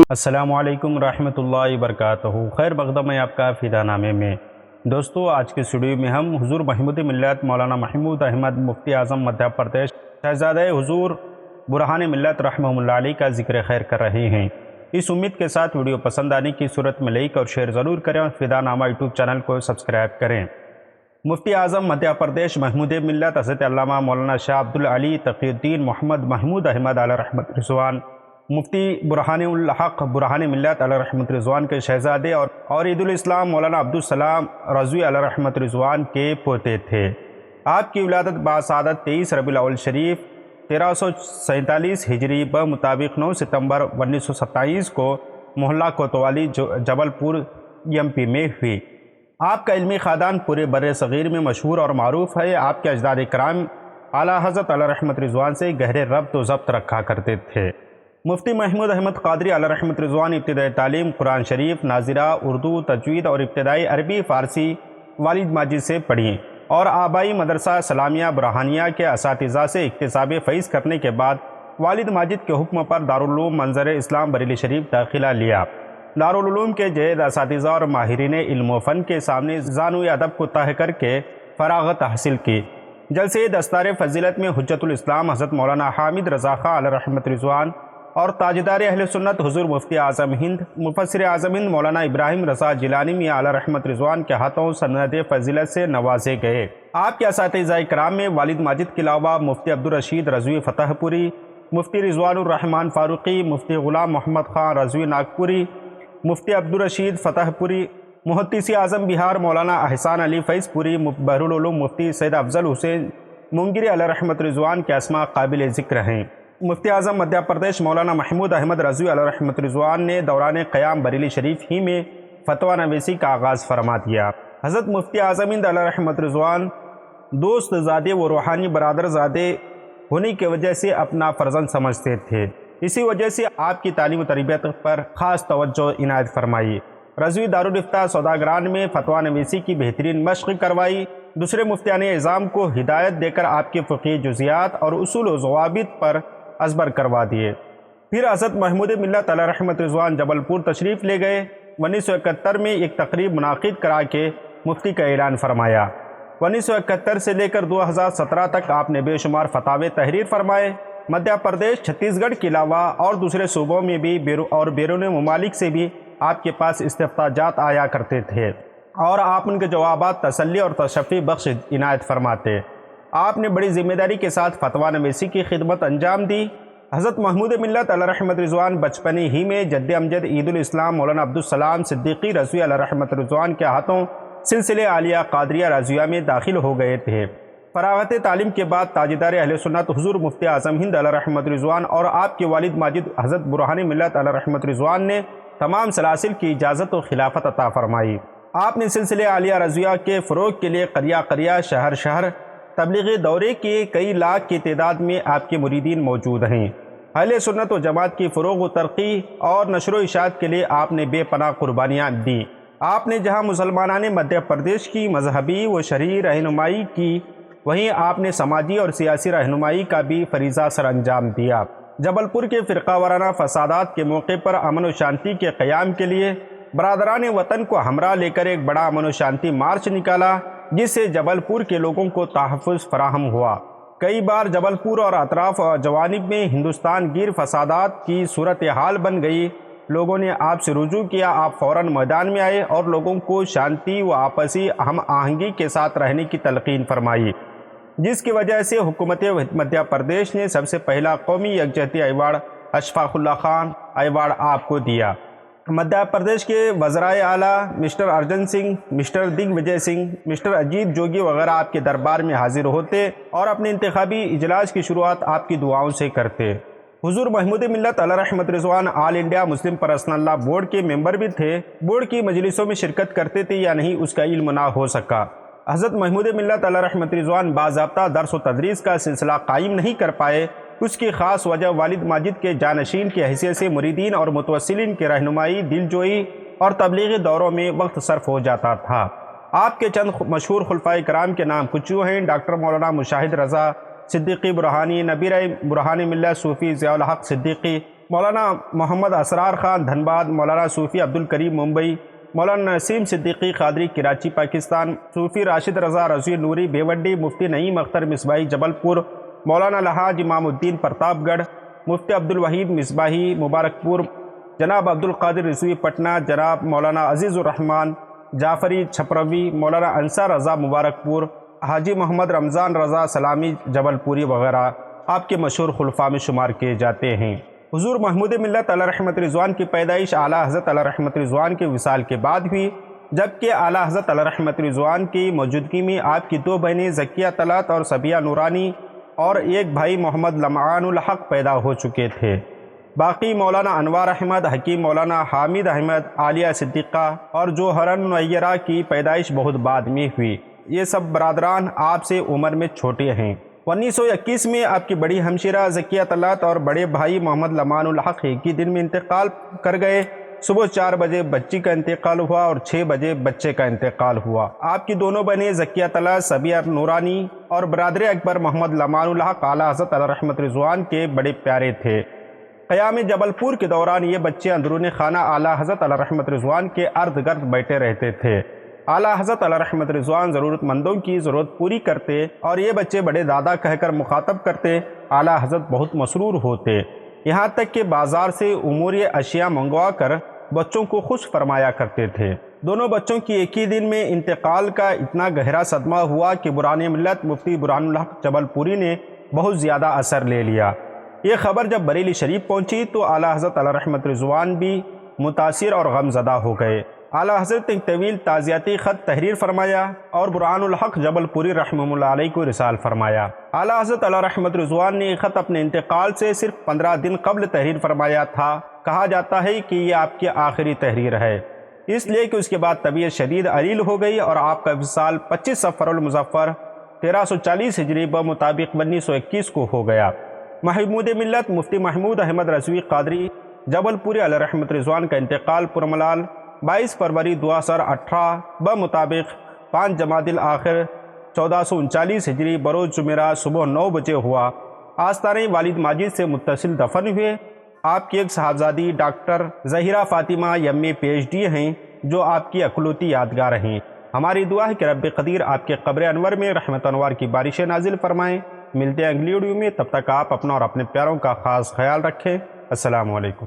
السلام علیکم ورحمۃ اللہ وبرکاتہ۔ خیر مقدم ہے آپ کا فدا نامے میں۔ دوستو، آج کے ویڈیو میں ہم حضور محمود ملت مولانا محمود احمد مفتی اعظم مدھیہ پردیش شہزادہ حضور برہان ملت رحمہ اللہ علیہ کا ذکر خیر کر رہے ہیں۔ اس امید کے ساتھ ویڈیو پسند آنے کی صورت میں لائک اور شیئر ضرور کریں اور فدا نامہ یوٹیوب چینل کو سبسکرائب کریں۔ مفتی اعظم مدھیہ پردیش محمود ملت حضرت علامہ مولانا شاہ عبدالعلی تقی الدین محمد محمود احمد علیہ رحمت رضوان مفتی برہان الحق برہان ملت علیہ رحمت رضوان کے شہزادے اور عید الاسلام مولانا عبدالسلام رضوی علیہ رحمت رضوان کے پوتے تھے۔ آپ کی ولادت باسعادت 23 ربیع الاول شریف 1347 ہجری بمطابق 9 ستمبر 1927 کو محلہ کوتوالی جبل پور MP میں ہوئی۔ آپ کا علمی خاندان پورے بر صغیر میں مشہور اور معروف ہے۔ آپ کے اجداد کرام اعلیٰ حضرت علیہ رحمت رضوان سے گہرے ربط و ضبط رکھا کرتے تھے۔ مفتی محمود احمد قادری علیہ رحمت رضوان ابتدائی تعلیم قرآن شریف، ناظرہ، اردو، تجوید اور ابتدائی عربی فارسی والد ماجد سے پڑھی اور آبائی مدرسہ سلامیہ برہانیہ کے اساتذہ سے اکتساب فیض کرنے کے بعد والد ماجد کے حکم پر دارالعلوم منظر اسلام بریلی شریف داخلہ لیا۔ دارالعلوم کے جید اساتذہ اور ماہرین علم و فن کے سامنے زانوی ادب کو طے کر کے فراغت حاصل کی۔ جلسے دستار فضیلت میں حجت الاسلام حضرت مولانا حامد رضا خاں علیہ رحمت رضوان اور تاجدار اہل سنت حضور مفتی اعظم ہند مفسر اعظم ہند مولانا ابراہیم رضا جیلانی میاں علیہ رحمت رضوان کے ہاتھوں سند فضیلت سے نوازے گئے۔ آپ کے اساتذہ کرام میں والد ماجد کے علاوہ مفتی عبدالرشید رضوی فتح پوری، مفتی رضوان الرحمن فاروقی، مفتی غلام محمد خان رضوی ناگپوری، مفتی عبدالرشید فتح پوری، محدث اعظم بہار مولانا احسان علی فیض پوری، بحرالعلوم مفتی سید افضل حسین مونگیری علیہ رحمت رضوان کے اسماء قابل ذکر ہیں۔ مفتی اعظم مدھیہ پردیش مولانا محمود احمد رضوی علیہ رحمت رضوان نے دوران قیام بریلی شریف ہی میں فتویٰ نویسی کا آغاز فرما دیا۔ حضرت مفتی اعظم ہند علیہ رحمت رضوان دوست زادے و روحانی برادر زادے ہونے کی وجہ سے اپنا فرزند سمجھتے تھے۔ اسی وجہ سے آپ کی تعلیم و تربیت پر خاص توجہ عنایت فرمائی۔ رضوی دارالافتاء سوداگران میں فتویٰ نویسی کی بہترین مشق کروائی۔ دوسرے مفتیان اعظام کو ہدایت دے کر آپ کے فقہی جزیات اور اصول و ضوابط پر ازبر کروا دیے۔ پھر حضرت محمود ملت علیہ رحمت رضوان جبل پور تشریف لے گئے۔ 1971 میں ایک تقریب منعقد کرا کے مفتی کا اعلان فرمایا۔ 1971 سے لے کر 2017 تک آپ نے بے شمار فتاوے تحریر فرمائے۔ مدھیہ پردیش، چھتیس گڑھ کے علاوہ اور دوسرے صوبوں میں بھی اور بیرون ممالک سے بھی آپ کے پاس استفتاءات آیا کرتے تھے اور آپ ان کے جوابات تسلی اور تشفی بخش عنایت فرماتے۔ آپ نے بڑی ذمہ داری کے ساتھ فتویٰ نویسی کی خدمت انجام دی۔ حضرت محمود ملت علیہ رحمت رضوان بچپن ہی میں جد امجد عید الاسلام مولانا عبدالسلام صدیقی رضوی علیہ رحمت رضوان کے ہاتھوں سلسلے عالیہ قادریہ رضویہ میں داخل ہو گئے تھے۔ فراغت تعلیم کے بعد تاجدار اہل سنت حضور مفتی اعظم ہند علیہ رحمت رضوان اور آپ کے والد ماجد حضرت برہان ملت علیہ رحمت رضوان نے تمام سلاسل کی اجازت و خلافت عطا فرمائی۔ آپ نے سلسلے عالیہ رضویہ کے فروغ کے لیے قریہ قریہ شہر شہر تبلیغی دورے کے کئی لاکھ کی تعداد میں آپ کے مریدین موجود ہیں۔ اہل سنت و جماعت کی فروغ و ترقی اور نشر و اشاعت کے لیے آپ نے بے پناہ قربانیاں دی۔ آپ نے جہاں مسلمانان مدھیہ پردیش کی مذہبی و شرعی رہنمائی کی، وہیں آپ نے سماجی اور سیاسی رہنمائی کا بھی فریضہ سر انجام دیا۔ جبل پور کے فرقہ وارانہ فسادات کے موقع پر امن و شانتی کے قیام کے لیے برادران وطن کو ہمراہ لے کر ایک بڑا امن و شانتی مارچ نکالا، جس سے جبل پور کے لوگوں کو تحفظ فراہم ہوا۔ کئی بار جبل پور اور اطراف اور جوانب میں ہندوستان گیر فسادات کی صورتحال بن گئی۔ لوگوں نے آپ سے رجوع کیا، آپ فوراً میدان میں آئے اور لوگوں کو شانتی و آپسی ہم آہنگی کے ساتھ رہنے کی تلقین فرمائی، جس کی وجہ سے حکومت مدھیہ پردیش نے سب سے پہلا قومی یکجہتی ایوارڈ اشفاق اللہ خان ایوارڈ آپ کو دیا۔ مدھیہ پردیش کے وزرائے اعلیٰ مسٹر ارجن سنگھ، مسٹر دگ وجے سنگھ، مسٹر اجیت جوگی وغیرہ آپ کے دربار میں حاضر ہوتے اور اپنے انتخابی اجلاس کی شروعات آپ کی دعاؤں سے کرتے۔ حضور محمود ملت علیہ رحمت رضوان all India Muslim personal law board کے ممبر بھی تھے۔ بورڈ کی مجلسوں میں شرکت کرتے تھے یا نہیں اس کا علم نہ ہو سکا۔ حضرت محمود ملت علیہ رحمت رضوان باضابطہ درس و تدریس کا سلسلہ قائم نہیں کر پائے۔ اس کی خاص وجہ والد ماجد کے جانشین کی حیثیت سے مریدین اور متوسلین کی رہنمائی، دل جوئی اور تبلیغی دوروں میں وقت صرف ہو جاتا تھا۔ آپ کے چند مشہور خلفائے کرام کے نام کچھ یوں ہیں: ڈاکٹر مولانا مشاہد رضا، صدیقی برہانی، نبیر برہانی ملت صوفی ضیاء الحق صدیقی، مولانا محمد اسرار خان دھنباد، مولانا صوفی عبدالکریم ممبئی، مولانا نسیم صدیقی قادری کراچی پاکستان، صوفی راشد رضا رضوی نوری بھیونڈی، مفتی نعیم اختر مصباحی جبل پور، مولانا الحاج امام الدین پرتاپ گڑھ، مفتی عبدالوحید مصباحی مبارک پور، جناب عبدالقادر رضوی پٹنہ، جناب مولانا عزیز الرحمن جعفری چھپروی، مولانا انصار رضا مبارک پور، حاجی محمد رمضان رضا سلامی جبل پوری وغیرہ آپ کے مشہور خلفاء میں شمار کیے جاتے ہیں۔ حضور محمود ملت علیہ رحمت رضوان کی پیدائش اعلیٰ حضرت علیہ رحمت رضوان کے وصال کے بعد ہوئی، جبکہ اعلیٰ حضرت علیہ رحمت رضوان کی موجودگی میں آپ کی 2 بہنیں زکیہ طلعت اور صبیہ نورانی اور ایک بھائی محمد لمعان الحق پیدا ہو چکے تھے۔ باقی مولانا انوار احمد، حکیم مولانا حامد احمد، عالیہ صدیقہ اور جوہرن منیرہ کی پیدائش بہت بعد میں ہوئی۔ یہ سب برادران آپ سے عمر میں چھوٹے ہیں۔ 1921 میں آپ کی بڑی ہمشیرہ زکیہ طلعت اور بڑے بھائی محمد لمعان الحق ایک ہی دن میں انتقال کر گئے۔ صبح 4 بجے بچی کا انتقال ہوا اور 6 بجے بچے کا انتقال ہوا۔ آپ کی دونوں بہنیں زکیہ طلعت، صبیہ نورانی اور برادر اکبر محمد لمعان الحق اعلیٰ حضرت علیہ رحمت رضوان کے بڑے پیارے تھے۔ قیام جبل پور کے دوران یہ بچے اندرون خانہ اعلیٰ حضرت علیہ رحمت رضوان کے ارد گرد بیٹھے رہتے تھے۔ اعلیٰ حضرت علیہ رحمت رضوان ضرورت مندوں کی ضرورت پوری کرتے اور یہ بچے بڑے دادا کہہ کر مخاطب کرتے۔ اعلیٰ حضرت بہت مسرور ہوتے، یہاں تک کہ بازار سے امور اشیاء منگوا کر بچوں کو خوش فرمایا کرتے تھے۔ دونوں بچوں کی ایک ہی دن میں انتقال کا اتنا گہرا صدمہ ہوا کہ برہان ملت مفتی برہان الحق جبل پوری نے بہت زیادہ اثر لے لیا۔ یہ خبر جب بریلی شریف پہنچی تو اعلیٰ حضرت علیہ رحمت رضوان بھی متاثر اور غم زدہ ہو گئے۔ اعلیٰ حضرت ایک طویل تعزیتی خط تحریر فرمایا اور برہان الحق جبل پوری رحمہ اللہ علیہ کو رسال فرمایا۔ اعلیٰ حضرت علیہ رحمت رضوان نے یہ خط اپنے انتقال سے صرف 15 دن قبل تحریر فرمایا تھا۔ کہا جاتا ہے کہ یہ آپ کی آخری تحریر ہے، اس لیے کہ اس کے بعد طبیعت شدید علیل ہو گئی اور آپ کا وصال 25 صفر المظفر 1340 ہجری بمطابق 1921 کو ہو گیا۔ محمود ملت مفتی محمود احمد رضوی قادری جبل پوری علیہ رحمت رضوان کا انتقال پرملال 22 فروری 2018 بمطابق 5 جمادی الاخر 1439 ہجری بروز جمعرات صبح 9 بجے ہوا۔ آستانہ والد ماجد سے متصل دفن ہوئے۔ آپ کی ایک صاحبزادی ڈاکٹر ظہیرہ فاطمہ ایم اے PhD ہیں جو آپ کی اکلوتی یادگار ہیں۔ ہماری دعا ہے کہ رب قدیر آپ کے قبر انور میں رحمت انوار کی بارشیں نازل فرمائیں۔ ملتے ہیں اگلی ویڈیو میں، تب تک آپ اپنا اور اپنے پیاروں کا خاص خیال رکھیں۔ السلام علیکم۔